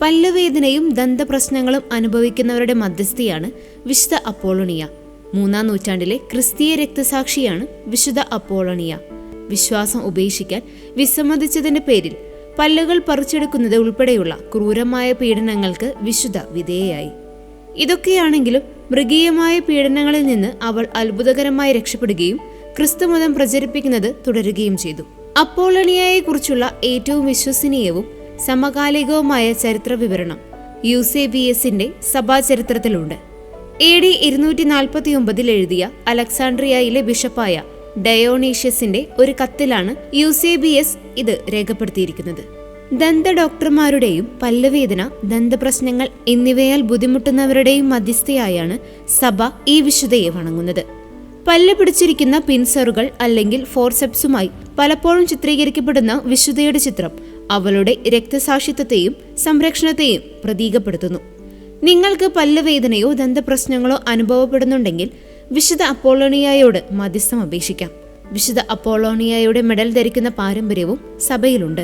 പല്ലുവേദനയും ദന്തപ്രശ്നങ്ങളും അനുഭവിക്കുന്നവരുടെ മധ്യസ്ഥയാണ് വിശുദ്ധ അപ്പോളോണിയ. 3-ാം നൂറ്റാണ്ടിലെ ക്രിസ്തീയ രക്തസാക്ഷിയാണ് വിശുദ്ധ അപ്പോളോണിയ. വിശ്വാസം ഉപേക്ഷിക്കാൻ വിസമ്മതിച്ചതിന്റെ പേരിൽ പല്ലുകൾ പറിച്ചെടുക്കുന്നത് ഉൾപ്പെടെയുള്ള ക്രൂരമായ പീഡനങ്ങൾക്ക് വിശുദ്ധ വിധേയയായി. ഇതൊക്കെയാണെങ്കിലും മൃഗീയമായ പീഡനങ്ങളിൽ നിന്ന് അവൾ അത്ഭുതകരമായി രക്ഷപ്പെടുകയും ക്രിസ്തുമതം പ്രചരിപ്പിക്കുന്നത് തുടരുകയും ചെയ്തു. അപ്പോളോണിയയെക്കുറിച്ചുള്ള ഏറ്റവും വിശ്വസനീയവും സമകാലികവുമായ ചരിത്ര വിവരണം യൂസേബിയസിന്റെ സഭാചരിത്രത്തിലുണ്ട്. AD 249 എഴുതിയ അലക്സാണ്ട്രിയയിലെ ബിഷപ്പായ ഡയോണീഷ്യസിന്റെ ഒരു കത്തിലാണ് യൂസേബിയസ് ഇത് രേഖപ്പെടുത്തിയിരിക്കുന്നത്. ദന്ത ഡോക്ടർമാരുടെയും പല്ലുവേദന, ദന്തപ്രശ്നങ്ങൾ എന്നിവയാൽ ബുദ്ധിമുട്ടുന്നവരുടെയും മധ്യസ്ഥയായാണ് സഭ ഈ വിശുദ്ധയെ വണങ്ങുന്നത്. പല്ല് പിടിച്ചിരിക്കുന്ന പിൻസറുകൾ അല്ലെങ്കിൽ ഫോർസെപ്സുമായി പലപ്പോഴും ചിത്രീകരിക്കപ്പെടുന്ന വിശുദ്ധയുടെ ചിത്രം അവളുടെ രക്തസാക്ഷിത്വത്തെയും സംരക്ഷണത്തെയും പ്രതീകപ്പെടുത്തുന്നു. നിങ്ങൾക്ക് പല്ലുവേദനയോ ദന്തപ്രശ്നങ്ങളോ അനുഭവപ്പെടുന്നുണ്ടെങ്കിൽ വിശുദ്ധ അപ്പോളോണിയയോട് മധ്യസ്ഥം അപേക്ഷിക്കാം. വിശുദ്ധ അപ്പോളോണിയയുടെ മെഡൽ ധരിക്കുന്ന പാരമ്പര്യവും സഭയിലുണ്ട്.